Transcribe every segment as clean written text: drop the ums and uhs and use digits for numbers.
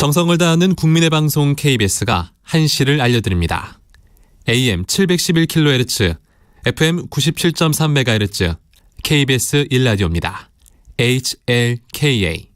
정성을 다하는 국민의 방송 KBS가 한시를 알려드립니다. AM 711kHz, FM 97.3MHz, KBS 1라디오입니다. HLKA.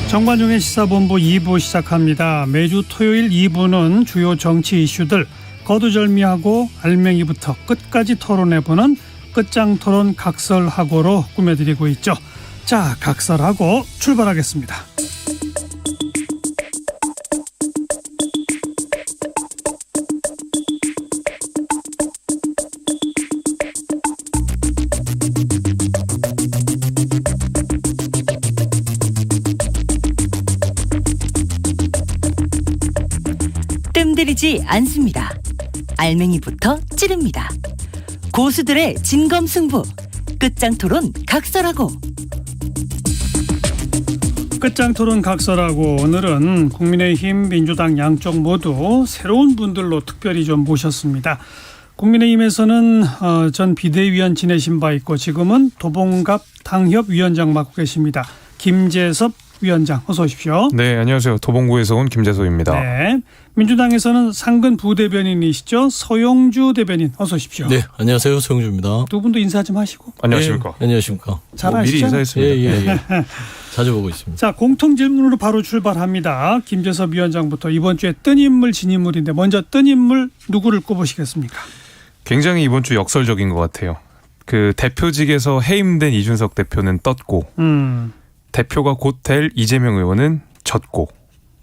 정관용의 시사본부 2부 시작합니다. 매주 토요일 2부는 주요 정치 이슈들 거두절미하고 알맹이부터 끝까지 토론해보는 끝장토론 각설하고로 꾸며드리고 있죠. 자, 각설하고 출발하겠습니다. 뜸들이지 않습니다. 알맹이부터 찌릅니다. 고수들의 진검승부, 끝장토론 각설하고. 끝장토론 각설하고 오늘은 국민의힘, 민주당 양쪽 모두 새로운 분들로 특별히 좀 모셨습니다. 국민의힘에서는 전 비대위원 지내신 바 있고 지금은 도봉갑 당협위원장 맡고 계십니다. 김재섭 위원장, 어서 오십시오. 네, 안녕하세요. 도봉구에서 온 김재섭입니다. 네, 민주당에서는 상근 부대변인이시죠. 서용주 대변인, 어서 오십시오. 네, 안녕하세요. 서용주입니다. 두 분도 인사 좀 하시고. 안녕하십니까. 네, 안녕하십니까. 잘 아시죠? 미리 인사했습니다. 예. 자주 보고 있습니다. 자, 공통 질문으로 바로 출발합니다. 김재섭 위원장부터 이번 주에 뜬 인물, 진 인물인데 먼저 뜬 인물 누구를 꼽으시겠습니까? 굉장히 이번 주 역설적인 것 같아요. 그 대표직에서 해임된 이준석 대표는 떴고 대표가 곧 될 이재명 의원은 졌고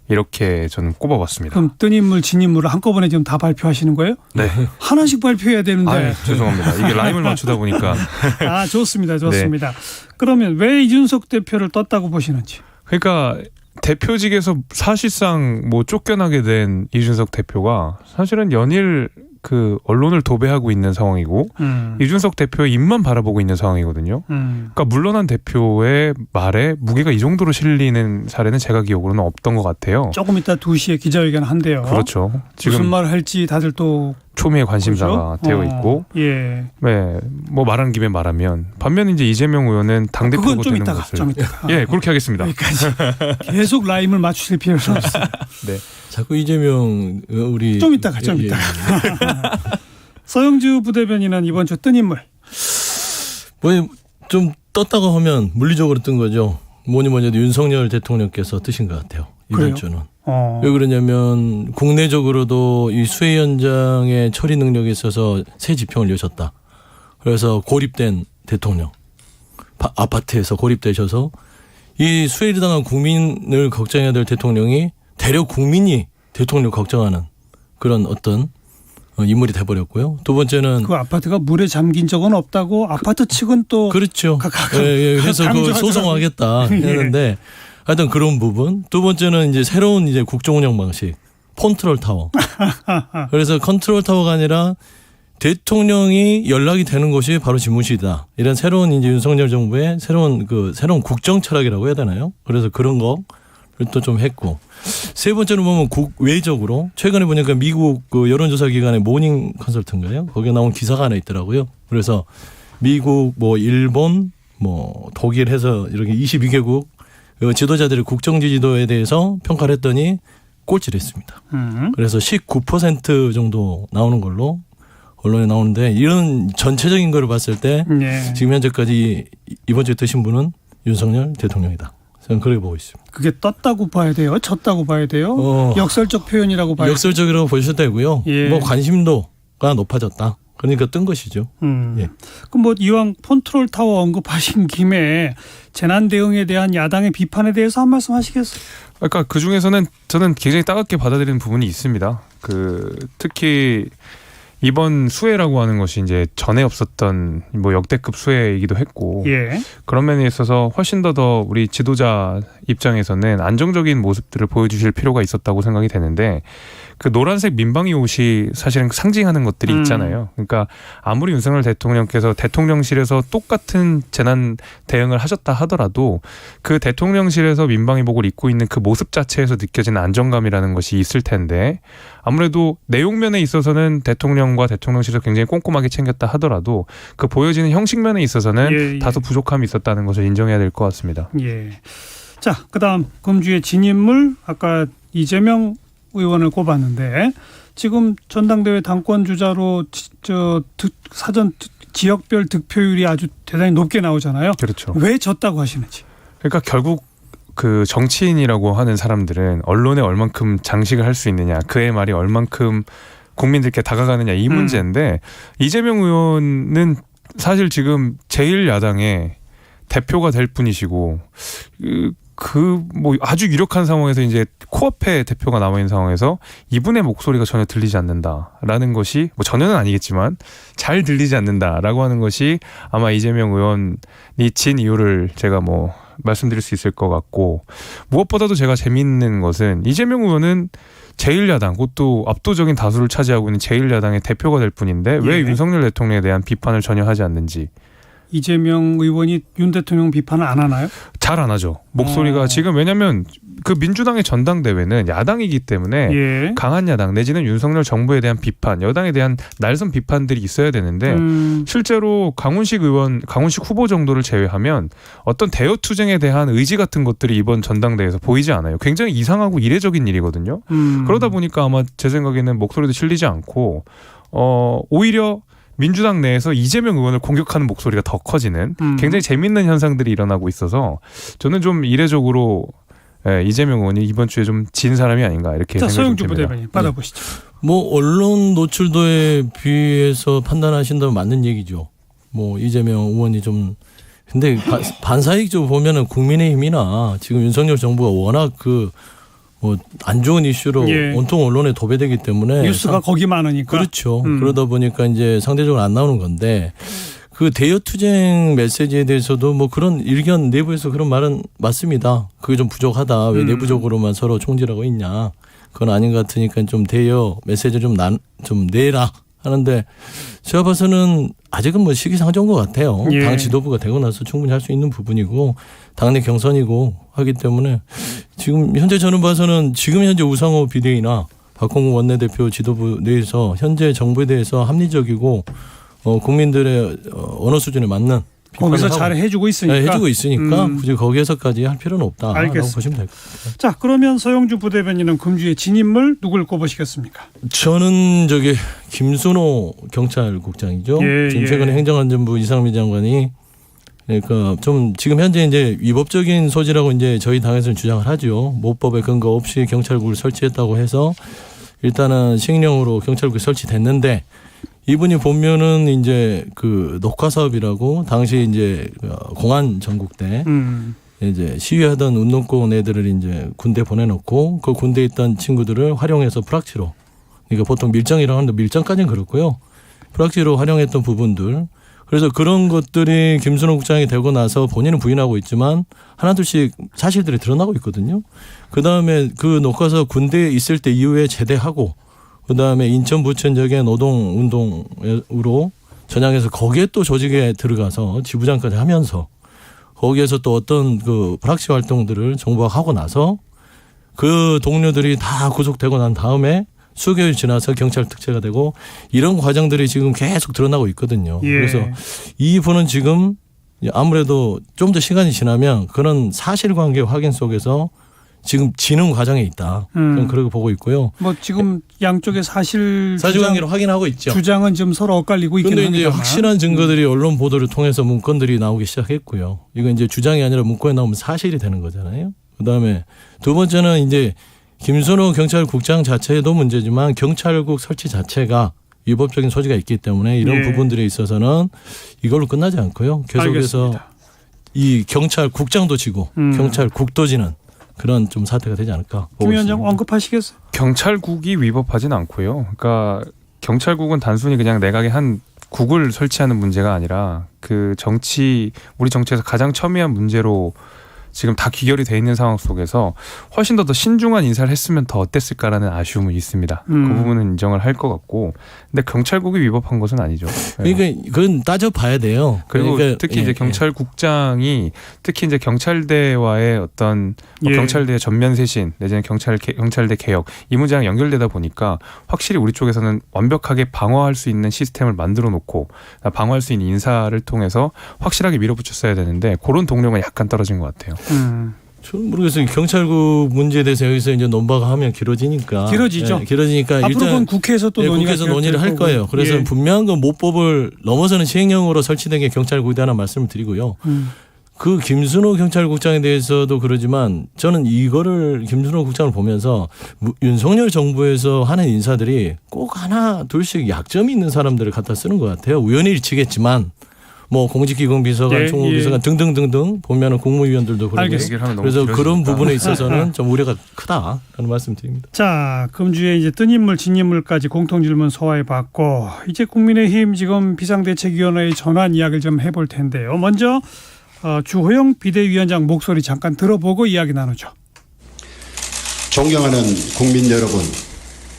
이렇게 저는 꼽아봤습니다. 그럼 뜬 인물, 진 인물을 한꺼번에 지금 다 발표하시는 거예요? 네. 하나씩 발표해야 되는데. 죄송합니다. 이게 라임을 맞추다 보니까. 아, 좋습니다. 좋습니다. 네. 그러면 왜 이준석 대표를 떴다고 보시는지. 그러니까 대표직에서 사실상 뭐 쫓겨나게 된 이준석 대표가 사실은 연일 그 언론을 도배하고 있는 상황이고 이준석 대표의 입만 바라보고 있는 상황이거든요. 그러니까 물러난 대표의 말에 무게가 이 정도로 실리는 사례는 제가 기억으로는 없던 것 같아요. 조금 이따 2시에 기자회견 한대요. 그렇죠. 지금 무슨 말 할지 다들 또 초미의 관심사가 그렇죠? 되어 있고, 예. 네, 뭐 말하는 김에 말하면 반면 이제 이재명 의원은 당 대표가 되는 것을 좀 이따가. 예, 그렇게 하겠습니다. 여기까지 계속 라임을 맞추실 필요는 없어요. 네. 자꾸 이재명 우리 좀 이따가. 서영주 부대변인은 이번 주 뜬 인물. 뭐 좀 떴다고 하면 물리적으로 뜬 거죠. 뭐니 해도 윤석열 대통령께서 뜨신 것 같아요. 이번 그래요? 주는. 왜 왜 그러냐면 국내적으로도 이 수해 현장의 처리 능력에 있어서 새 지평을 여셨다. 그래서 고립된 대통령, 아파트에서 고립되셔서 이 수해를 당한 국민을 걱정해야 될 대통령이 대려 국민이 대통령을 걱정하는 그런 어떤 인물이 돼버렸고요. 두 번째는 그 아파트가 물에 잠긴 적은 없다고 아파트 측은 또 그렇죠. 그래서 그 소송하겠다 했는데 하여튼 그런 부분. 두 번째는 이제 새로운 이제 국정 운영 방식, 컨트롤 타워. 그래서 컨트롤 타워가 아니라 대통령이 연락이 되는 것이 바로 집무실이다. 이런 새로운 이제 윤석열 정부의 새로운 국정 철학이라고 해야 되나요? 그래서 그런 거 또 좀 했고. 세 번째로 보면 국외적으로 최근에 보니까 미국 그 여론조사 기관의 모닝 컨설트인가요? 거기에 나온 기사가 하나 있더라고요. 그래서 미국, 뭐 일본, 뭐 독일 해서 이렇게 22개국 지도자들의 국정 지지도에 대해서 평가를 했더니 꼴찌를 했습니다. 그래서 19% 정도 나오는 걸로 언론에 나오는데 이런 전체적인 걸 봤을 때 네. 지금 현재까지 이번 주에 뜨신 분은 윤석열 대통령이다. 저는 그렇게 보고 있습니다. 그게 떴다고 봐야 돼요? 졌다고 봐야 돼요? 역설적 표현이라고 봐야 돼요? 역설적이라고 보셔도 되고요. 예. 뭐 관심도가 높아졌다. 그러니까 뜬 것이죠. 예. 그럼 뭐 이왕 컨트롤 타워 언급하신 김에 재난 대응에 대한 야당의 비판에 대해서 한 말씀 하시겠어요? 그러니까 그 중에서는 저는 굉장히 따갑게 받아들이는 부분이 있습니다. 그 특히 이번 수해라고 하는 것이 이제 전에 없었던 뭐 역대급 수해이기도 했고 예. 그런 면에 있어서 훨씬 더 우리 지도자 입장에서는 안정적인 모습들을 보여주실 필요가 있었다고 생각이 되는데 그 노란색 민방위 옷이 사실은 상징하는 것들이 있잖아요. 그러니까 아무리 윤석열 대통령께서 대통령실에서 똑같은 재난 대응을 하셨다 하더라도 그 대통령실에서 민방위복을 입고 있는 그 모습 자체에서 느껴지는 안정감이라는 것이 있을 텐데 아무래도 내용면에 있어서는 대통령과 대통령실에서 굉장히 꼼꼼하게 챙겼다 하더라도 그 보여지는 형식면에 있어서는 예. 다소 부족함이 있었다는 것을 인정해야 될 것 같습니다. 예. 자, 그다음 금주의 진인물 아까 이재명 의원을 꼽았는데 지금 전당대회 당권 주자로 사전 지역별 득표율이 아주 대단히 높게 나오잖아요. 그렇죠. 왜 졌다고 하시는지. 그러니까 결국 그 정치인이라고 하는 사람들은 언론에 얼만큼 장식을 할 수 있느냐, 그의 말이 얼만큼 국민들께 다가가느냐 이 문제인데 이재명 의원은 사실 지금 제1야당의 대표가 될 뿐이시고 뭐 아주 유력한 상황에서 이제 코앞에 대표가 남아 있는 상황에서 이분의 목소리가 전혀 들리지 않는다라는 것이 뭐 전혀는 아니겠지만 잘 들리지 않는다라고 하는 것이 아마 이재명 의원이 진 이유를 제가 뭐 말씀드릴 수 있을 것 같고 무엇보다도 제가 재미있는 것은 이재명 의원은 제1야당 그것도 압도적인 다수를 차지하고 있는 제1야당의 대표가 될 뿐인데 왜 예. 윤석열 대통령에 대한 비판을 전혀 하지 않는지. 이재명 의원이 윤 대통령 비판을 안 하나요? 잘 안 하죠. 목소리가 지금 왜냐하면 그 민주당의 전당대회는 야당이기 때문에 예. 강한 야당 내지는 윤석열 정부에 대한 비판, 여당에 대한 날선 비판들이 있어야 되는데 실제로 강훈식 후보 정도를 제외하면 어떤 대여 투쟁에 대한 의지 같은 것들이 이번 전당대회에서 보이지 않아요. 굉장히 이상하고 이례적인 일이거든요. 그러다 보니까 아마 제 생각에는 목소리도 실리지 않고 오히려 민주당 내에서 이재명 의원을 공격하는 목소리가 더 커지는 굉장히 재밌는 현상들이 일어나고 있어서 저는 좀 이례적으로 이재명 의원이 이번 주에 좀 진 사람이 아닌가 이렇게 생각이 서영주 듭니다. 부대변인 받아보시죠. 뭐 언론 노출도에 비해서 판단하신다면 맞는 얘기죠. 뭐 이재명 의원이 좀 근데 반사익적으로 보면은 국민의힘이나 지금 윤석열 정부가 워낙 뭐 안 좋은 이슈로 예. 온통 언론에 도배되기 때문에 뉴스가 거기 많으니까. 그렇죠. 그러다 보니까 이제 상대적으로 안 나오는 건데 그 대여 투쟁 메시지에 대해서도 뭐 그런 일견 내부에서 그런 말은 맞습니다. 그게 좀 부족하다. 왜 내부적으로만 서로 총질하고 있냐. 그건 아닌 것 같으니까 좀 대여 메시지 좀 내라 하는데 제가 봐서는 아직은 뭐 시기상조인 것 같아요. 예. 당 지도부가 되고 나서 충분히 할 수 있는 부분이고 당내 경선이고 하기 때문에 지금 현재 저는 봐서는 지금 현재 우상호 비대위나 박홍구 원내대표 지도부 내에서 현재 정부에 대해서 합리적이고 국민들의 언어 수준에 맞는 거기서 잘 해주고 있으니까. 네, 해주고 있으니까 굳이 거기에서까지 할 필요는 없다라고 알겠습니다. 보시면 될 것 같아요. 자, 그러면 서영주 부대변인은 금주의 진인물 누굴 꼽으시겠습니까? 저는 김순호 경찰국장이죠. 예, 지금 예. 최근에 행정안전부 이상민 장관이 그러니까 좀 지금 현재 이제 위법적인 소지라고 이제 저희 당에서는 주장을 하죠. 모법에 근거 없이 경찰국을 설치했다고 해서 일단은 시행령으로 경찰국이 설치됐는데 이분이 보면은 이제 그 녹화 사업이라고 당시 이제 공안 전국 때 이제 시위하던 운동권 애들을 이제 군대 보내놓고 그 군대에 있던 친구들을 활용해서 프락치로 그러니까 보통 밀정이라고 하는데 밀정까지는 그렇고요. 프락치로 활용했던 부분들 그래서 그런 것들이 김순호 국장이 되고 나서 본인은 부인하고 있지만 하나둘씩 사실들이 드러나고 있거든요. 그다음에 그 녹화서 군대에 있을 때 이후에 제대하고 그다음에 인천 부천 지역의 노동운동으로 전향해서 거기에 또 조직에 들어가서 지부장까지 하면서 거기에서 또 어떤 그 프락치 활동들을 정부가 하고 나서 그 동료들이 다 구속되고 난 다음에 수개월 지나서 경찰 특채가 되고 이런 과정들이 지금 계속 드러나고 있거든요. 예. 그래서 이분은 지금 아무래도 좀 더 시간이 지나면 그런 사실관계 확인 속에서 지금 지능 과정에 있다. 저는 그렇게 보고 있고요. 뭐 지금 양쪽의 사실관계를 확인하고 있죠. 주장은 지금 서로 엇갈리고 있긴 그런데 이제 합니다만. 확실한 증거들이 언론 보도를 통해서 문건들이 나오기 시작했고요. 이건 이제 주장이 아니라 문건에 나오면 사실이 되는 거잖아요. 그다음에 두 번째는 이제 김순호 경찰국장 자체도 문제지만 경찰국 설치 자체가 위법적인 소지가 있기 때문에 이런 예. 부분들에 있어서는 이걸로 끝나지 않고요. 계속해서 알겠습니다. 이 경찰국장도 지고 경찰국도 지는 그런 좀 사태가 되지 않을까 보고 김 위원장 있습니다. 언급하시겠어요? 경찰국이 위법하진 않고요. 그러니까 경찰국은 단순히 그냥 내각에 한 국을 설치하는 문제가 아니라 그 우리 정치에서 가장 첨예한 문제로 지금 다 귀결이 돼 있는 상황 속에서 훨씬 더 신중한 인사를 했으면 더 어땠을까라는 아쉬움은 있습니다. 그 부분은 인정을 할 것 같고, 근데 경찰국이 위법한 것은 아니죠. 그러니까 그건 따져봐야 돼요. 그리고 그러니까, 특히 이제 경찰국장이 특히 이제 경찰대와의 어떤 경찰대 전면 쇄신 내지는 경찰대 개혁 이 문제랑 연결되다 보니까 확실히 우리 쪽에서는 완벽하게 방어할 수 있는 시스템을 만들어 놓고 방어할 수 있는 인사를 통해서 확실하게 밀어붙였어야 되는데 그런 동료가 약간 떨어진 것 같아요. 저는 모르겠어요. 경찰국 문제에 대해서 여기서 이제 논박을 하면 길어지니까. 길어지죠. 네, 길어지니까 앞으로 일단 그건 국회에서 또 국회에서 논의를 할 거예요. 그래서 예. 분명한 건 모법을 넘어서는 시행령으로 설치된 게 경찰국이라는 말씀을 드리고요. 그 김순호 경찰국장에 대해서도 그러지만 저는 이거를 김순호 국장을 보면서 윤석열 정부에서 하는 인사들이 꼭 하나 둘씩 약점이 있는 사람들을 갖다 쓰는 것 같아요. 우연히 일치겠지만 뭐 공직기강 비서관, 총무비서관 등등등등 보면은 국무위원들도 그러고 그래서 그런 부분에 있어서는 좀 우려가 크다라는 말씀드립니다. 자, 금주에 이제 뜬 인물, 진 인물까지 공통 질문 소화해봤고 이제 국민의힘 지금 비상대책위원회의 전환 이야기를 좀 해볼 텐데요. 먼저 주호영 비대위원장 목소리 잠깐 들어보고 이야기 나누죠. 존경하는 국민 여러분,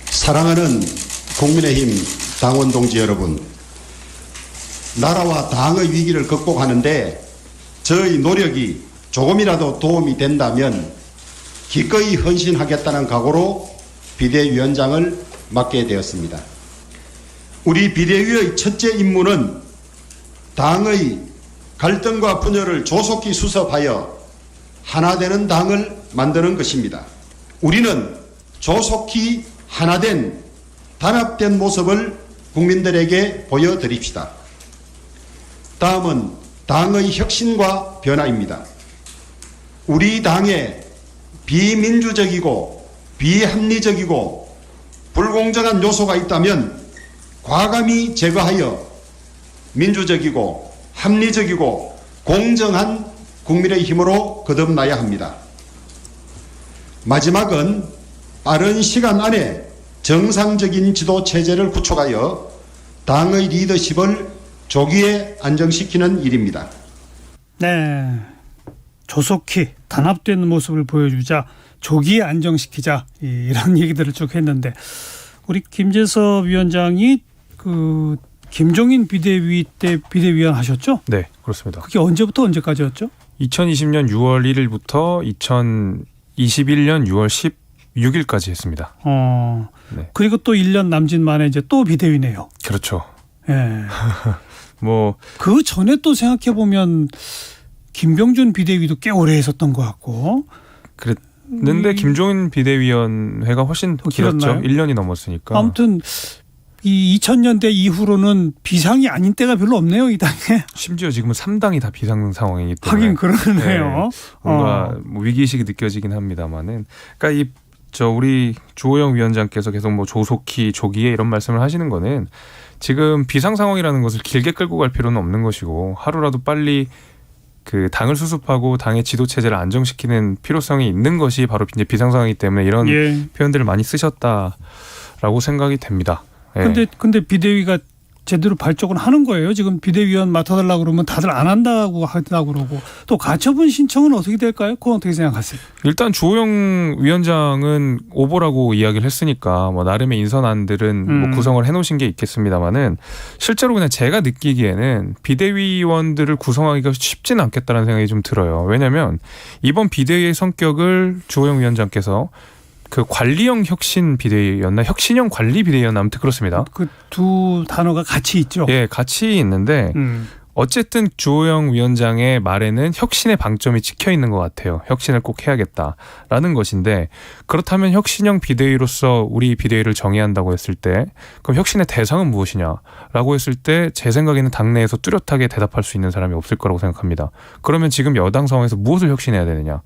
사랑하는 국민의힘 당원 동지 여러분, 나라와 당의 위기를 극복하는데 저희 노력이 조금이라도 도움이 된다면 기꺼이 헌신하겠다는 각오로 비대위원장을 맡게 되었습니다. 우리 비대위의 첫째 임무는 당의 갈등과 분열을 조속히 수습하여 하나 되는 당을 만드는 것입니다. 우리는 조속히 하나된 단합된 모습을 국민들에게 보여드립시다. 다음은 당의 혁신과 변화입니다. 우리 당에 비민주적이고 비합리적이고 불공정한 요소가 있다면 과감히 제거하여 민주적이고 합리적이고 공정한 국민의 힘으로 거듭나야 합니다. 마지막은 빠른 시간 안에 정상적인 지도 체제를 구축하여 당의 리더십을 조기에 안정시키는 일입니다. 네, 조속히 단합된 모습을 보여주자, 조기에 안정시키자 이런 얘기들을 쭉 했는데 우리 김재섭 위원장이 그 김종인 비대위 때 비대위원 하셨죠? 네, 그렇습니다. 그게 언제부터 언제까지였죠? 2020년 6월 1일부터 2021년 6월 16일까지 했습니다. 네. 그리고 또 1년 남짓 만에 이제 또 비대위네요. 그렇죠. 예. 뭐 그 전에 또 생각해 보면 김병준 비대위도 꽤 오래 했었던 것 같고. 그랬는데 김종인 비대위원회가 훨씬 길었죠. 길었나요? 1년이 넘었으니까. 아무튼 이 2000년대 이후로는 비상이 아닌 때가 별로 없네요, 이 당에. 심지어 지금은 3당이 다 비상 상황이기 때문에. 하긴 그러네요. 뭔가 뭐 위기의식이 느껴지긴 합니다만은. 그러니까 우리 주호영 위원장께서 계속 뭐 조속히 조기에 이런 말씀을 하시는 거는 지금 비상 상황이라는 것을 길게 끌고 갈 필요는 없는 것이고 하루라도 빨리 그 당을 수습하고 당의 지도 체제를 안정시키는 필요성이 있는 것이 바로 이제 비상 상황이기 때문에 이런 표현들을 많이 쓰셨다라고 생각이 됩니다. 예. 근데 비대위가 제대로 발족은 하는 거예요. 지금 비대위원 맡아달라고 그러면 다들 안 한다고 하더라고 그러고 또 가처분 신청은 어떻게 될까요? 그건 어떻게 생각하세요? 일단 주호영 위원장은 오보라고 이야기를 했으니까 뭐 나름의 인선안들은 뭐 구성을 해놓으신 게 있겠습니다만은 실제로 그냥 제가 느끼기에는 비대위원들을 구성하기가 쉽지는 않겠다는 생각이 좀 들어요. 왜냐하면 이번 비대위의 성격을 주호영 위원장께서 그 관리형 혁신 비대위였나 혁신형 관리 비대위였나 아무튼 그렇습니다. 그 두 단어가 같이 있죠. 예, 같이 있는데 어쨌든 주호영 위원장의 말에는 혁신의 방점이 찍혀 있는 것 같아요. 혁신을 꼭 해야겠다라는 것인데 그렇다면 혁신형 비대위로서 우리 비대위를 정의한다고 했을 때 그럼 혁신의 대상은 무엇이냐라고 했을 때 제 생각에는 당내에서 뚜렷하게 대답할 수 있는 사람이 없을 거라고 생각합니다. 그러면 지금 여당 상황에서 무엇을 혁신해야 되느냐?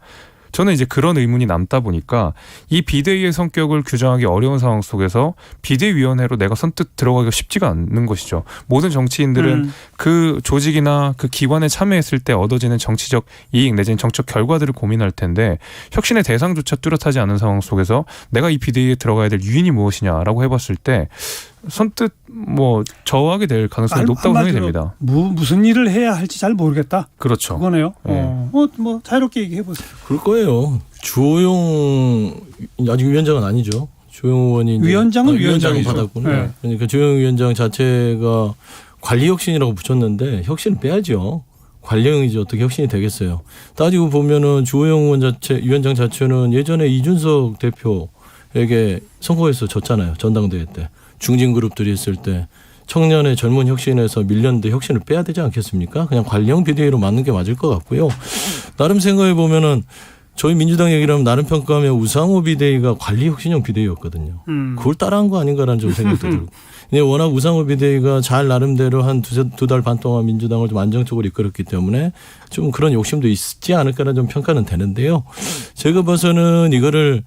저는 이제 그런 의문이 남다 보니까 이 비대위의 성격을 규정하기 어려운 상황 속에서 비대위원회로 내가 선뜻 들어가기가 쉽지가 않는 것이죠. 모든 정치인들은 그 조직이나 그 기관에 참여했을 때 얻어지는 정치적 이익 내지는 정책 결과들을 고민할 텐데 혁신의 대상조차 뚜렷하지 않은 상황 속에서 내가 이 비대위에 들어가야 될 유인이 무엇이냐라고 해봤을 때 선뜻 뭐 저하게 될 가능성이 높다고 생각이 됩니다. 무슨 일을 해야 할지 잘 모르겠다. 그렇죠. 그거네요. 네. 뭐 자유롭게 얘기해 보세요. 그럴 거예요. 주호영 아직 위원장은 아니죠. 주호영 의원이 위원장은 위원장을 위원장이죠. 받았군요. 네. 그러니까 주호영 위원장 자체가 관리 혁신이라고 붙였는데 혁신을 빼야죠. 관리형이지 어떻게 혁신이 되겠어요. 따지고 보면은 주호영 위원장 자체는 예전에 이준석 대표에게 선거에서 졌잖아요. 전당대회 때. 중진 그룹들이 있을 때 청년의 젊은 혁신에서 밀렸는데 혁신을 빼야 되지 않겠습니까? 그냥 관리형 비대위로 맞는 게 맞을 것 같고요. 나름 생각해 보면은 저희 민주당 얘기를 하면 나름 평가하면 우상호 비대위가 관리 혁신형 비대위였거든요. 그걸 따라한 거 아닌가라는 좀 생각도 들고. 근데 워낙 우상호 비대위가 잘 나름대로 한 두 달 반 동안 민주당을 좀 안정적으로 이끌었기 때문에 좀 그런 욕심도 있지 않을까라는 좀 평가는 되는데요. 제가 봐서는 이거를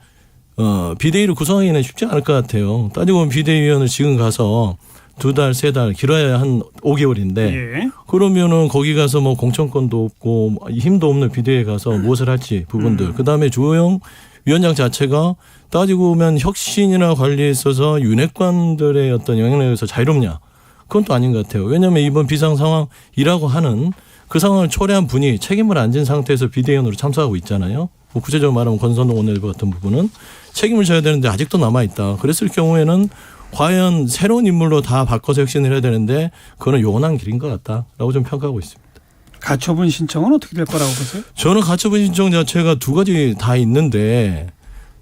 비대위를 구성하기는 쉽지 않을 것 같아요. 따지고 보면 비대위원을 지금 가서 2달, 3달, 길어야 한 5개월인데 예. 그러면은 거기 가서 뭐 공천권도 없고 힘도 없는 비대위에 가서 무엇을 할지 부분들. 그다음에 주호영 위원장 자체가 따지고 보면 혁신이나 관리에 있어서 윤핵관들의 어떤 영향력에서 자유롭냐. 그건 또 아닌 것 같아요. 왜냐하면 이번 비상 상황이라고 하는 그 상황을 초래한 분이 책임을 안 진 상태에서 비대위원으로 참석하고 있잖아요. 뭐 구체적으로 말하면 권선동 원내대표 같은 부분은 책임을 져야 되는데 아직도 남아있다. 그랬을 경우에는 과연 새로운 인물로 다 바꿔서 혁신을 해야 되는데 그거는 요원한 길인 것 같다라고 좀 평가하고 있습니다. 가처분 신청은 어떻게 될 거라고 보세요? 저는 가처분 신청 자체가 두 가지 다 있는데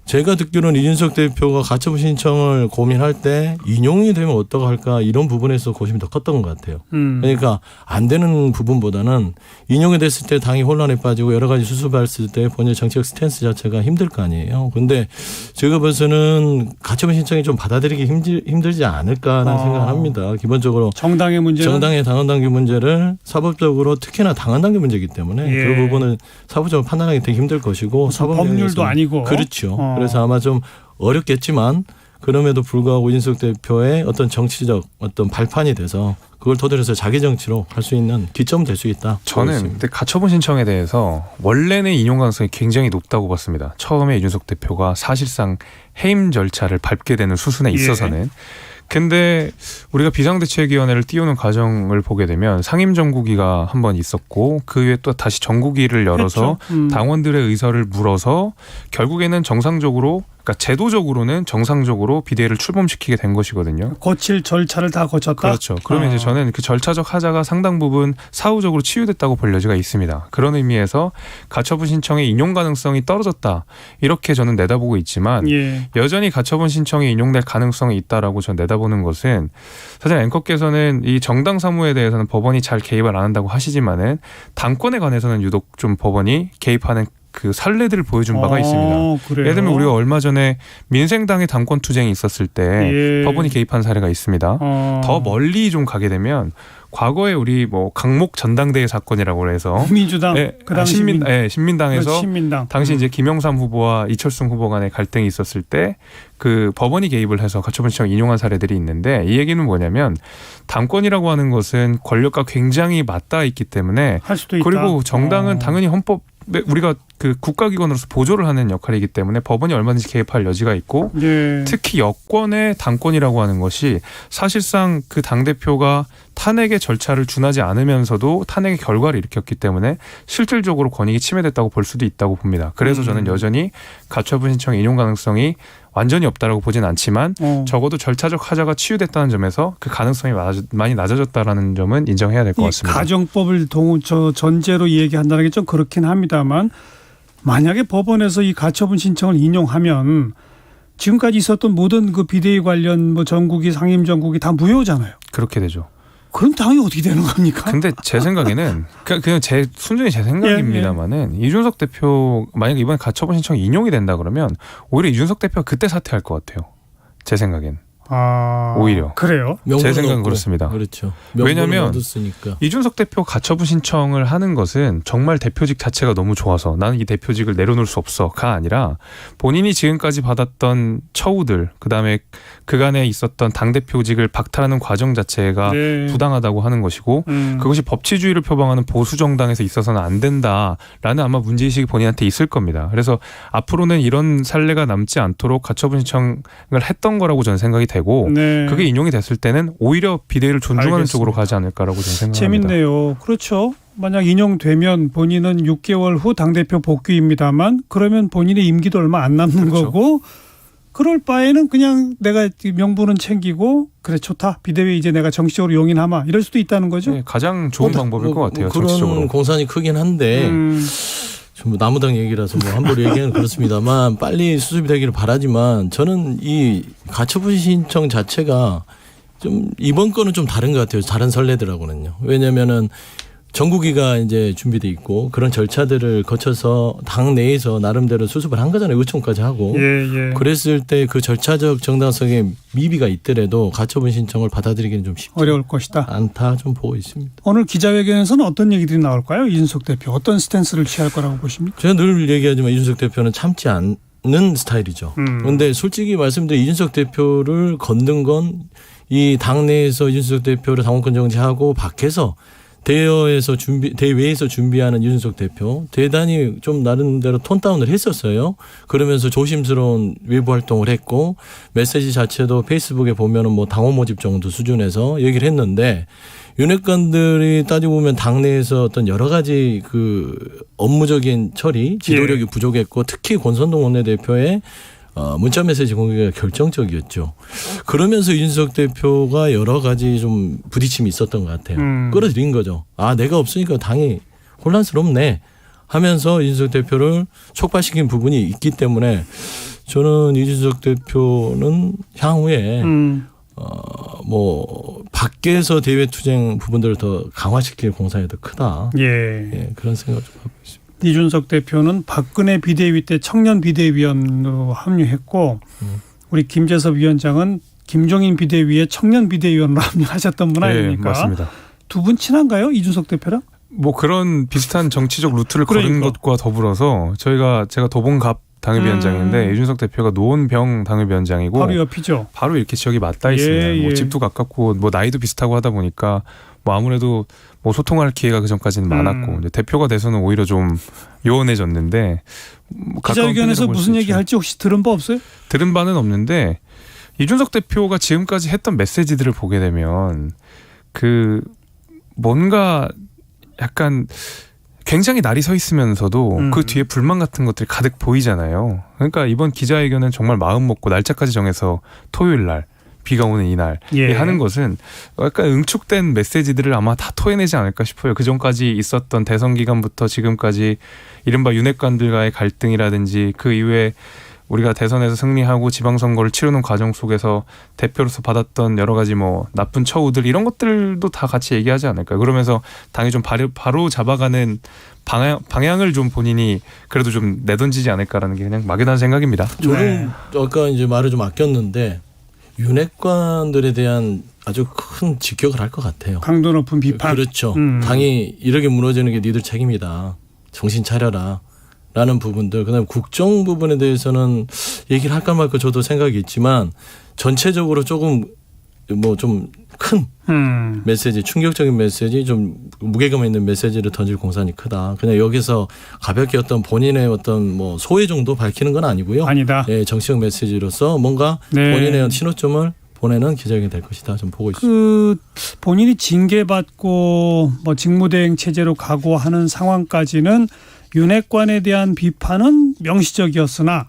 제가 듣기로는 이준석 대표가 가처분 신청을 고민할 때 인용이 되면 어떡 할까 이런 부분에서 고심이 더 컸던 것 같아요. 그러니까 안 되는 부분보다는 인용이 됐을 때 당이 혼란에 빠지고 여러 가지 수습했을 때 본인의 정치적 스탠스 자체가 힘들 거 아니에요. 그런데 제가 봐서는 가처분 신청이 좀 받아들이기 힘들지 않을까라는 생각을 합니다. 기본적으로 정당의 문제는 정당의 당헌당규 문제를 사법적으로 특히나 당헌당규 문제이기 때문에 예. 그 부분을 사법적으로 판단하기 되게 힘들 것이고 법률도 아니고 그렇죠. 그래서 아마 좀 어렵겠지만 그럼에도 불구하고 이준석 대표의 어떤 정치적 어떤 발판이 돼서 그걸 토대로해서 자기 정치로 할 수 있는 기점 될 수 있다. 저는 근데 가처분 신청에 대해서 원래는 인용 가능성이 굉장히 높다고 봤습니다. 처음에 이준석 대표가 사실상 해임 절차를 밟게 되는 수순에 있어서는. 근데 우리가 비상대책위원회를 띄우는 과정을 보게 되면 상임정국위가 한 번 있었고 그 후에 또 다시 정국위를 열어서 당원들의 의사를 물어서 결국에는 정상적으로 그러니까 제도적으로는 정상적으로 비대위를 출범시키게 된 것이거든요. 거칠 절차를 다 거쳤다. 그렇죠. 그러면 이제 저는 그 절차적 하자가 상당 부분 사후적으로 치유됐다고 볼 여지가 있습니다. 그런 의미에서 가처분 신청의 인용 가능성이 떨어졌다. 이렇게 저는 내다보고 있지만 예. 여전히 가처분 신청이 인용될 가능성이 있다라고 저는 내다보는 것은 사실 앵커께서는 이 정당 사무에 대해서는 법원이 잘 개입을 안 한다고 하시지만은 당권에 관해서는 유독 좀 법원이 개입하는 그 사례들을 보여준 바가 있습니다. 그래요? 예를 들면 우리가 얼마 전에 민생당의 당권 투쟁이 있었을 때 예. 법원이 개입한 사례가 있습니다. 더 멀리 좀 가게 되면 과거에 우리 뭐 강목 전당대회 사건이라고 해서 민주당 그 당시 신민당에서 신민당 당시 이제 김영삼 후보와 이철승 후보 간의 갈등이 있었을 때 그 법원이 개입을 해서 가처분 신청 인용한 사례들이 있는데 이 얘기는 뭐냐면 당권이라고 하는 것은 권력과 굉장히 맞닿아 있기 때문에 할 수도 있다. 그리고 정당은 당연히 헌법 우리가 그 국가기관으로서 보조를 하는 역할이기 때문에 법원이 얼마든지 개입할 여지가 있고 예. 특히 여권의 당권이라고 하는 것이 사실상 그 당대표가 탄핵의 절차를 준하지 않으면서도 탄핵의 결과를 일으켰기 때문에 실질적으로 권익이 침해됐다고 볼 수도 있다고 봅니다. 그래서 저는 여전히 가처분 신청 인용 가능성이 완전히 없다라고 보진 않지만 적어도 절차적 하자가 치유됐다는 점에서 그 가능성이 많이 낮아졌다라는 점은 인정해야 될 것 같습니다. 가정법을 전제로 얘기한다는 게 좀 그렇긴 합니다만 만약에 법원에서 이 가처분 신청을 인용하면 지금까지 있었던 모든 그 비대위 관련 뭐 전국이 상임정국이 다 무효잖아요. 그렇게 되죠. 그럼 당이 어떻게 되는 겁니까? 근데 제 생각에는 그냥 순전히 제 생각입니다만은 이준석 대표 만약에 이번에 가처분 신청이 인용이 된다 그러면 오히려 이준석 대표가 그때 사퇴할 것 같아요. 제 생각엔. 오히려. 그래요? 제 생각은 얻고. 그렇습니다. 그렇죠. 왜냐하면 얻었으니까. 이준석 대표 가처분 신청을 하는 것은 정말 대표직 자체가 너무 좋아서 나는 이 대표직을 내려놓을 수 없어가 아니라 본인이 지금까지 받았던 처우들 그다음에 그간에 있었던 당대표직을 박탈하는 과정 자체가 네. 부당하다고 하는 것이고 그것이 법치주의를 표방하는 보수 정당에서 있어서는 안 된다라는 아마 문제의식이 본인한테 있을 겁니다. 그래서 앞으로는 이런 사례가 남지 않도록 가처분 신청을 했던 거라고 저는 생각이 되고 네. 그게 인용이 됐을 때는 오히려 비대위를 존중하는 알겠습니다. 쪽으로 가지 않을까라고 저는 생각합니다. 재밌네요. 그렇죠. 만약 인용되면 본인은 6개월 후 당대표 복귀입니다만 그러면 본인의 임기도 얼마 안 남는 그렇죠. 거고 그럴 바에는 그냥 내가 명분은 챙기고 그래 좋다. 비대위 이제 내가 정식적으로 용인하마 이럴 수도 있다는 거죠. 네, 가장 좋은 방법일 것 같아요. 그런 정치적으로. 공산이 크긴 한데 좀 나무당 얘기라서 뭐 함부로 얘기하는 그렇습니다만 빨리 수습이 되기를 바라지만 저는 이 가처분 신청 자체가 좀 이번 거는 좀 다른 것 같아요. 다른 선례들하고는요. 왜냐면은 정국위가 이제 준비돼 있고 그런 절차들을 거쳐서 당 내에서 나름대로 수습을 한 거잖아요. 의총까지 하고. 예. 그랬을 때 그 절차적 정당성에 미비가 있더라도 가처분 신청을 받아들이기는 좀 쉽지 어려울 것이다. 않다 좀 보고 있습니다. 오늘 기자회견에서는 어떤 얘기들이 나올까요? 이준석 대표 어떤 스탠스를 취할 거라고 보십니까? 제가 늘 얘기하지만 이준석 대표는 참지 않는 스타일이죠. 그런데 솔직히 말씀드리면 이준석 대표를 건든 건 이 당내에서 이준석 대표를 당원권 정지하고 밖에서 대외에서 준비하는 이준석 대표 대단히 좀 나름대로 톤 다운을 했었어요. 그러면서 조심스러운 외부 활동을 했고 메시지 자체도 페이스북에 보면은 뭐 당원 모집 정도 수준에서 얘기를 했는데 윤핵관들이 따지고 보면 당내에서 어떤 여러 가지 그 업무적인 처리 지도력이 부족했고 특히 권선동 원내대표의 문자 메시지 공개가 결정적이었죠. 그러면서 이준석 대표가 여러 가지 좀 부딪힘이 있었던 것 같아요. 끌어들인 거죠. 아, 내가 없으니까 당이 혼란스럽네 하면서 이준석 대표를 촉발시킨 부분이 있기 때문에 저는 이준석 대표는 향후에 뭐 밖에서 대외 투쟁 부분들을 더 강화시킬 공산이 더 크다. 예, 그런 생각을 좀 하고 있습니다. 이준석 대표는 박근혜 비대위 때 청년 비대위원으로 합류했고 우리 김재섭 위원장은 김종인 비대위에 청년 비대위원으로 합류하셨던 분 아닙니까? 네, 맞습니다. 두 분 친한가요? 이준석 대표랑? 뭐 그런 비슷한 정치적 루트를 걸은 그러니까. 것과 더불어서 제가 도봉갑 당협위원장인데 이준석 대표가 노원병 당협위원장이고 바로 옆이죠. 바로 이렇게 지역이 맞닿아 있습니다. 뭐 집도 가깝고 뭐 나이도 비슷하고 하다 보니까 뭐 아무래도 뭐 소통할 기회가 그 전까지는 많았고 이제 대표가 돼서는 오히려 좀 요원해졌는데 뭐 기자회견에서 무슨 얘기 할지 혹시 들은 바 없어요? 들은 바는 없는데 이준석 대표가 지금까지 했던 메시지들을 보게 되면 그 뭔가 약간 굉장히 날이 서 있으면서도 그 뒤에 불만 같은 것들이 가득 보이잖아요. 그러니까 이번 기자회견은 정말 마음 먹고 날짜까지 정해서 토요일 날 비가 오는 이날 하는 것은 약간 응축된 메시지들을 아마 다 토해내지 않을까 싶어요. 그 전까지 있었던 대선 기간부터 지금까지 이른바 윤핵관들과의 갈등이라든지 그 이후에 우리가 대선에서 승리하고 지방선거를 치르는 과정 속에서 대표로서 받았던 여러 가지 뭐 나쁜 처우들 이런 것들도 다 같이 얘기하지 않을까요? 그러면서 당이 좀 바로 잡아가는 방향을 좀 본인이 그래도 좀 내던지지 않을까라는 게 그냥 막연한 생각입니다. 저는 아까 이제 말을 좀 아꼈는데 윤핵관들에 대한 아주 큰 직격을 할 것 같아요. 강도 높은 비판. 그렇죠. 당이 이렇게 무너지는 게 니들 책임이다. 정신 차려라. 라는 부분들. 그다음에 국정 부분에 대해서는 얘기를 할까 말까 저도 생각이 있지만 전체적으로 조금 뭐 좀 큰 메시지, 충격적인 메시지, 좀 무게감 있는 메시지를 던질 공산이 크다. 그냥 여기서 가볍게 어떤 본인의 어떤 뭐 소회 정도 밝히는 건 아니고요. 아니다. 예, 정치적 메시지로서 뭔가 본인의 신호점을 보내는 기자회견이 될 것이다. 좀 보고 있습니다. 본인이 징계받고 뭐 직무대행 체제로 가고 하는 상황까지는 윤핵관에 대한 비판은 명시적이었으나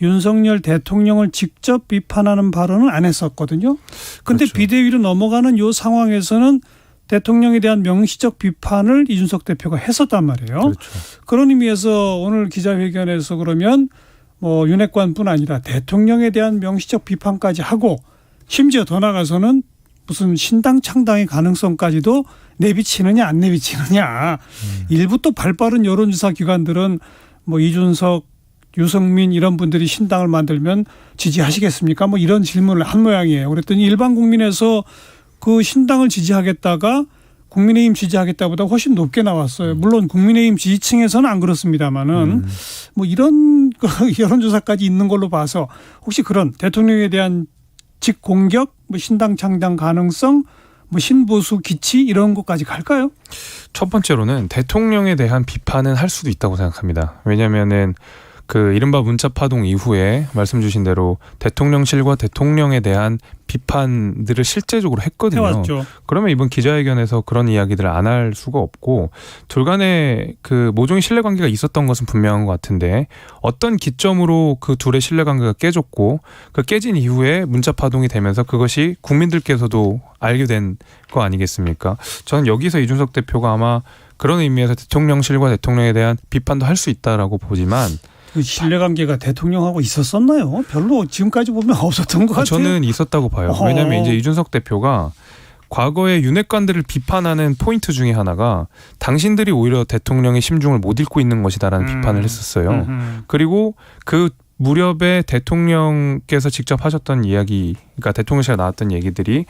윤석열 대통령을 직접 비판하는 발언은 안 했었거든요. 그런데 그렇죠. 비대위로 넘어가는 이 상황에서는 대통령에 대한 명시적 비판을 이준석 대표가 했었단 말이에요. 그렇죠. 그런 의미에서 오늘 기자회견에서 그러면 뭐 윤핵관뿐 아니라 대통령에 대한 명시적 비판까지 하고 심지어 더 나가서는 무슨 신당 창당의 가능성까지도 내비치느냐 안 내비치느냐. 일부 또 발빠른 여론조사 기관들은 뭐 이준석 유승민 이런 분들이 신당을 만들면 지지하시겠습니까? 뭐 이런 질문을 한 모양이에요. 그랬더니 일반 국민에서 그 신당을 지지하겠다가 국민의힘 지지하겠다보다 훨씬 높게 나왔어요. 물론 국민의힘 지지층에서는 안 그렇습니다만은 뭐 이런 여론조사까지 있는 걸로 봐서 혹시 그런 대통령에 대한 직공격, 뭐 신당 창당 가능성, 뭐 신보수 기치 이런 것까지 갈까요? 첫 번째로는 대통령에 대한 비판은 할 수도 있다고 생각합니다. 왜냐하면은 그 이른바 문자 파동 이후에 말씀 주신 대로 대통령실과 대통령에 대한 비판들을 실제적으로 했거든요. 해왔죠. 그러면 이번 기자회견에서 그런 이야기들을 안 할 수가 없고 둘 간에 그 모종의 신뢰관계가 있었던 것은 분명한 것 같은데 어떤 기점으로 그 둘의 신뢰관계가 깨졌고 그 깨진 이후에 문자 파동이 되면서 그것이 국민들께서도 알게 된 거 아니겠습니까? 저는 여기서 이준석 대표가 아마 그런 의미에서 대통령실과 대통령에 대한 비판도 할 수 있다라고 보지만 그 신뢰관계가 대통령하고 있었었나요? 별로 지금까지 보면 없었던 것 같아요. 저는 있었다고 봐요. 왜냐하면 이제 이준석 대표가 과거의 윤핵관들을 비판하는 포인트 중에 하나가 당신들이 오히려 대통령의 심중을 못 읽고 있는 것이다라는 비판을 했었어요. 그리고 그 무렵에 대통령께서 직접 하셨던 이야기, 그러니까 대통령실에 나왔던 얘기들이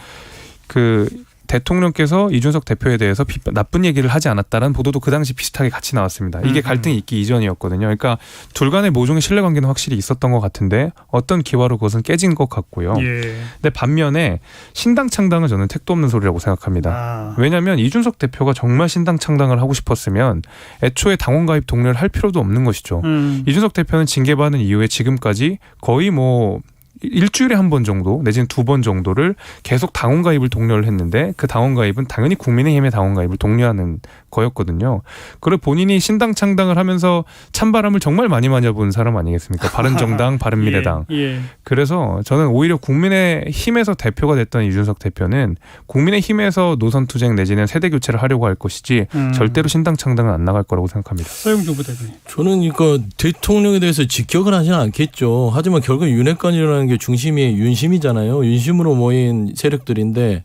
그 대통령께서 이준석 대표에 대해서 나쁜 얘기를 하지 않았다는 보도도 그 당시 비슷하게 같이 나왔습니다. 이게 갈등이 있기 이전이었거든요. 그러니까 둘 간의 모종의 신뢰관계는 확실히 있었던 것 같은데 어떤 기화로 그것은 깨진 것 같고요. 예. 근데 반면에 신당 창당은 저는 택도 없는 소리라고 생각합니다. 왜냐하면 이준석 대표가 정말 신당 창당을 하고 싶었으면 애초에 당원 가입 독려를 할 필요도 없는 것이죠. 이준석 대표는 징계받은 이후에 지금까지 거의 뭐 일주일에 한 번 정도 내지는 2번 정도를 계속 당원 가입을 독려를 했는데 그 당원 가입은 당연히 국민의힘의 당원 가입을 독려하는 거였거든요. 그리고 본인이 신당 창당을 하면서 찬바람을 정말 많이 맞아본 사람 아니겠습니까? 바른정당, 바른미래당. 예. 그래서 저는 오히려 국민의힘에서 대표가 됐던 이준석 대표는 국민의힘에서 노선투쟁 내지는 세대교체를 하려고 할 것이지 절대로 신당 창당은 안 나갈 거라고 생각합니다. 서영주 부대표님. 저는 이거 대통령에 대해서 직격을 하지는 않겠죠. 하지만 결국 윤핵관이라는 게 중심이 윤심이잖아요. 윤심으로 모인 세력들인데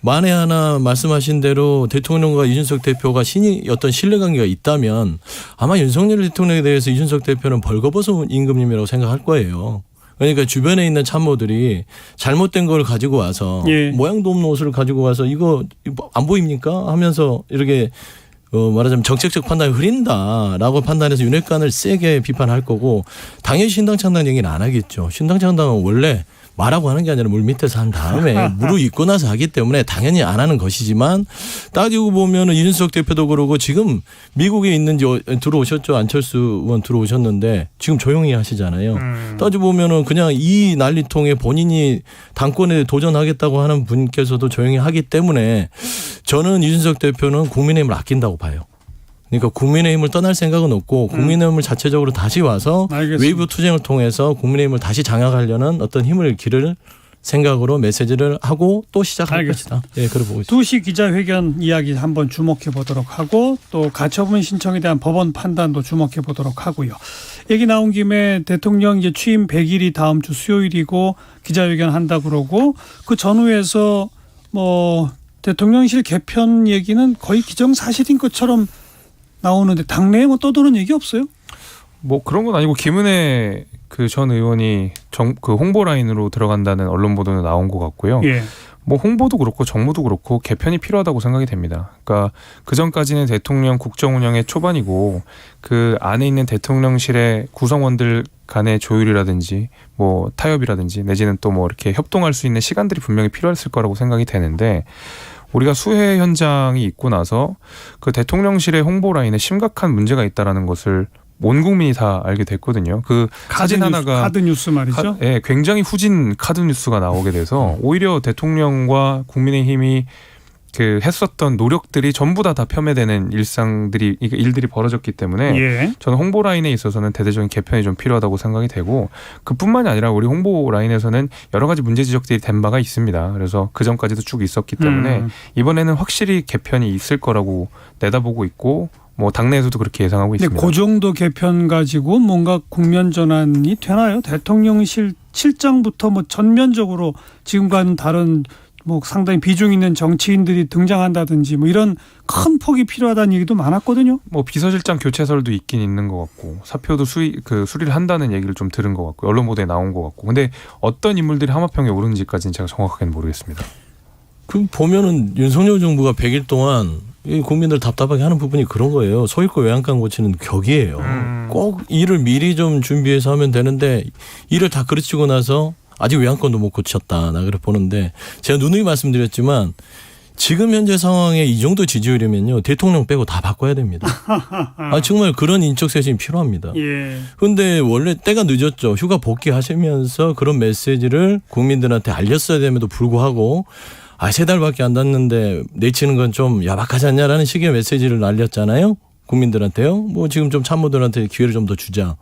만에 하나 말씀하신 대로 대통령과 이준석 대표가 어떤 신뢰관계가 있다면 아마 윤석열 대통령에 대해서 이준석 대표는 벌거벗은 임금님이라고 생각할 거예요. 그러니까 주변에 있는 참모들이 잘못된 걸 가지고 와서 예. 모양도 없는 옷을 가지고 와서 이거 안 보입니까? 하면서 이렇게 말하자면 정책적 판단이 흐린다라고 판단해서 윤핵관을 세게 비판할 거고 당연히 신당 창당 얘기는 안 하겠죠. 신당 창당은 원래 말하고 하는 게 아니라 물 밑에서 한 다음에 물을 입고 나서 하기 때문에 당연히 안 하는 것이지만 따지고 보면은 이준석 대표도 그러고 지금 미국에 있는지 들어오셨죠. 안철수 의원 들어오셨는데 지금 조용히 하시잖아요. 따지고 보면은 그냥 이 난리통에 본인이 당권에 도전하겠다고 하는 분께서도 조용히 하기 때문에 저는 이준석 대표는 국민의힘을 아낀다고 봐요. 그러니까 국민의힘을 떠날 생각은 없고 국민의힘을 자체적으로 다시 와서 알겠습니다. 외부 투쟁을 통해서 국민의힘을 다시 장악하려는 어떤 힘을 기를 생각으로 메시지를 하고 또 시작할 알겠습니다. 것이다. 예, 그래 보고 있습니다. 2시 기자회견 이야기 한번 주목해 보도록 하고 또 가처분 신청에 대한 법원 판단도 주목해 보도록 하고요. 얘기 나온 김에 대통령 이제 취임 100일이 다음 주 수요일이고 기자회견 한다 그러고 그 전후에서 뭐 대통령실 개편 얘기는 거의 기정사실인 것처럼 나오는데 당내에 뭐 떠도는 얘기 없어요? 뭐 그런 건 아니고 김은혜 그 전 의원이 그 홍보 라인으로 들어간다는 언론 보도는 나온 것 같고요. 예. 뭐 홍보도 그렇고 정무도 그렇고 개편이 필요하다고 생각이 됩니다. 그러니까 그 전까지는 대통령 국정 운영의 초반이고 그 안에 있는 대통령실의 구성원들 간의 조율이라든지 뭐 타협이라든지 내지는 또 뭐 이렇게 협동할 수 있는 시간들이 분명히 필요했을 거라고 생각이 되는데 우리가 수해 현장이 있고 나서 그 대통령실의 홍보 라인에 심각한 문제가 있다라는 것을 온 국민이 다 알게 됐거든요. 그 사진 하나가 카드 뉴스 말이죠. 예, 굉장히 후진 카드 뉴스가 나오게 돼서 오히려 대통령과 국민의힘이 그 했었던 노력들이 전부 다 폄훼되는 일들이 벌어졌기 때문에 예. 저는 홍보 라인에 있어서는 대대적인 개편이 좀 필요하다고 생각이 되고 그뿐만이 아니라 우리 홍보 라인에서는 여러 가지 문제 지적들이 된 바가 있습니다. 그래서 그 전까지도 쭉 있었기 때문에 이번에는 확실히 개편이 있을 거라고 내다보고 있고 뭐 당내에서도 그렇게 예상하고 있습니다. 그 정도 개편 가지고 뭔가 국면 전환이 되나요? 대통령실 실장부터 뭐 전면적으로 지금과는 다른 뭐 상당히 비중 있는 정치인들이 등장한다든지 뭐 이런 큰 폭이 필요하다는 얘기도 많았거든요. 뭐 비서실장 교체설도 있긴 있는 것 같고 사표도 수리를 한다는 얘기를 좀 들은 것 같고 언론 보도에 나온 것 같고 근데 어떤 인물들이 하마평에 오르는지까지는 제가 정확하게는 모르겠습니다. 그 보면은 윤석열 정부가 100일 동안 이 국민들 답답하게 하는 부분이 그런 거예요. 소일고 외양간 고치는 격이에요. 꼭 일을 미리 좀 준비해서 하면 되는데 일을 다 그르치고 나서 아직 외양간도 못 고쳤다. 나 그래 보는데 제가 누누이 말씀드렸지만 지금 현재 상황에 이 정도 지지율이면요. 대통령 빼고 다 바꿔야 됩니다. 정말 그런 인적 쇄신이 필요합니다. 그런데 원래 때가 늦었죠. 휴가 복귀하시면서 그런 메시지를 국민들한테 알렸어야 됨에도 불구하고 3달밖에 안 됐는데 내치는 건 좀 야박하지 않냐라는 식의 메시지를 날렸잖아요. 국민들한테요. 뭐 지금 좀 참모들한테 기회를 좀 더 주자.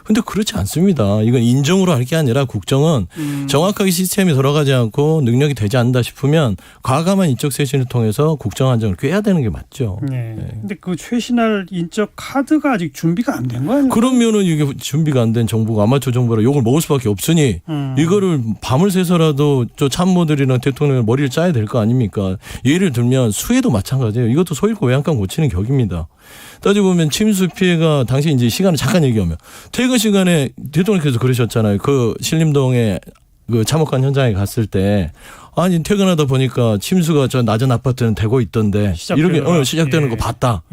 근데 그렇지 않습니다. 이건 인정으로 할 게 아니라 국정은 정확하게 시스템이 돌아가지 않고 능력이 되지 않는다 싶으면 과감한 인적 쇄신을 통해서 국정 안정을 꾀해야 되는 게 맞죠. 근데 그 쇄신할 인적 카드가 아직 준비가 안 된 거 아니에요? 그러면은 이게 준비가 안 된 정부가 아마추어 정부라 욕을 먹을 수밖에 없으니 이거를 밤을 새서라도 저 참모들이나 대통령이 머리를 짜야 될 거 아닙니까? 예를 들면 수해도 마찬가지예요. 이것도 소일고 외양간 고치는 격입니다. 따지고 보면 침수 피해가 당시 이제 시간을 잠깐 얘기하면 퇴근 시간에 대통령께서 그러셨잖아요. 그 신림동에 그 참혹한 현장에 갔을 때 아니 퇴근하다 보니까 침수가 저 낮은 아파트는 되고 있던데 이렇게 시작되는 거 봤다.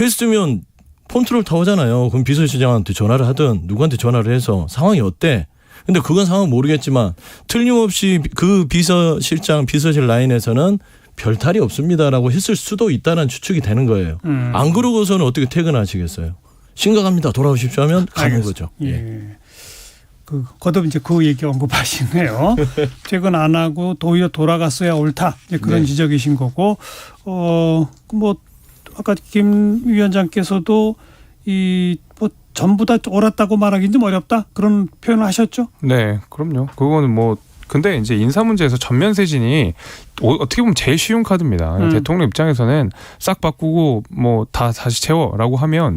했으면 컨트롤 타워잖아요. 그럼 비서실장한테 전화를 하든 누구한테 전화를 해서 상황이 어때? 근데 그건 상황 모르겠지만 틀림없이 그 비서실 라인에서는 별탈이 없습니다라고 했을 수도 있다는 추측이 되는 거예요. 안 그러고서는 어떻게 퇴근하시겠어요? 심각합니다. 돌아오십시오 하면 가는 거죠. 거듭 이제 그 얘기 언급하시네요. 퇴근 안 하고 오히려 돌아갔어야 옳다. 이제 그런 지적이신 거고, 뭐 아까 김 위원장께서도 뭐 전부 다 옳았다고 말하기는 좀 어렵다. 그런 표현을 하셨죠? 네, 그럼요. 그거는 뭐 근데 이제 인사 문제에서 전면 쇄신이 어떻게 보면 제일 쉬운 카드입니다. 대통령 입장에서는 싹 바꾸고 뭐 다 다시 채워라고 하면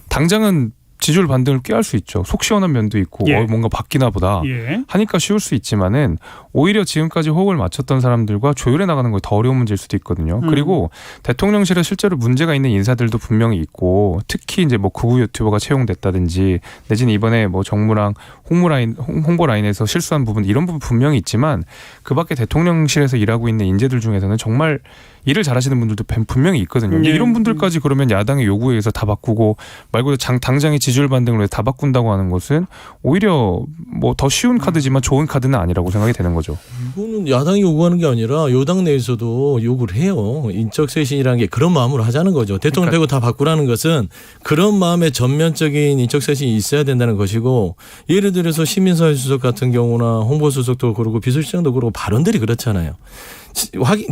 당장은 지지율 반등을 꾀할 수 있죠. 속 시원한 면도 있고 뭔가 바뀌나 보다 하니까 쉬울 수 있지만은 오히려 지금까지 호흡을 맞췄던 사람들과 조율해 나가는 거 더 어려운 문제일 수도 있거든요. 그리고 대통령실에 실제로 문제가 있는 인사들도 분명히 있고 특히 이제 뭐 극우 유튜버가 채용됐다든지 내지는 이번에 뭐 정무랑 홍보 라인에서 실수한 부분 이런 부분 분명히 있지만 그밖에 대통령실에서 일하고 있는 인재들 중에서는 정말 일을 잘하시는 분들도 분명히 있거든요. 이런 분들까지 그러면 야당의 요구에 의해서 다 바꾸고 말 그대로 당장의 지지율 반등을 위해 다 바꾼다고 하는 것은 오히려 뭐 더 쉬운 카드지만 좋은 카드는 아니라고 생각이 되는 거죠. 이거는 야당이 요구하는 게 아니라 여당 내에서도 요구를 해요. 인적 쇄신이라는 게 그런 마음으로 하자는 거죠. 대통령 빼고 다 바꾸라는 것은 그런 마음의 전면적인 인적 쇄신이 있어야 된다는 것이고 예를 들어서 시민사회 수석 같은 경우나 홍보수석도 그러고 비서실장도 그러고 발언들이 그렇잖아요.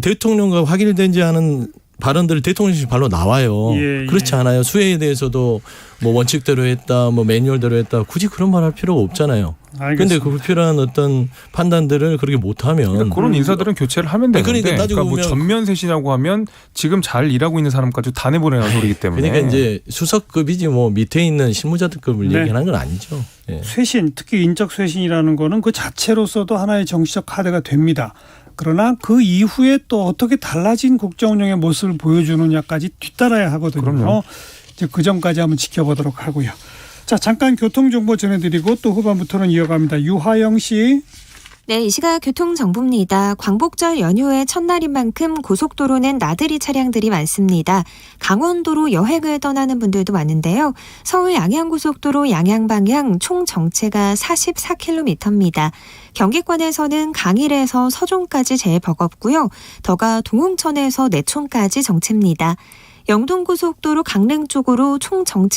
대통령과 확인되지 않은 발언들을 대통령실 발로 나와요. 그렇지 않아요. 수혜에 대해서도 뭐 원칙대로 했다, 뭐 매뉴얼대로 했다. 굳이 그런 말 할 필요가 없잖아요. 그런데 그 불필요한 어떤 판단들을 그렇게 못하면 그러니까 그런 인사들은 교체를 하면 되는데 그러니까 뭐 전면 쇄신이라고 하면 지금 잘 일하고 있는 사람까지 다 내보내는 소리이기 때문에 그러니까 이제 수석급이지 뭐 밑에 있는 실무자들급을 얘기하는 건 아니죠. 쇄신, 특히 인적 쇄신이라는 거는 그 자체로서도 하나의 정치적 카드가 됩니다. 그러나 그 이후에 또 어떻게 달라진 국정 운영의 모습을 보여주느냐까지 뒤따라야 하거든요. 그럼요. 이제 그 점까지 한번 지켜보도록 하고요. 자, 잠깐 교통정보 전해드리고 또 후반부터는 이어갑니다. 유하영 씨. 네, 이 시각 교통정보입니다. 광복절 연휴의 첫날인 만큼 고속도로는 나들이 차량들이 많습니다. 강원도로 여행을 떠나는 분들도 많은데요. 서울 양양고속도로 양양방향 총 정체가 44km입니다. 경기권에서는 강일에서 서종까지 제일 버겁고요. 더가 동홍천에서 내촌까지 정체입니다. 영동고속도로 강릉 쪽으로 총 정체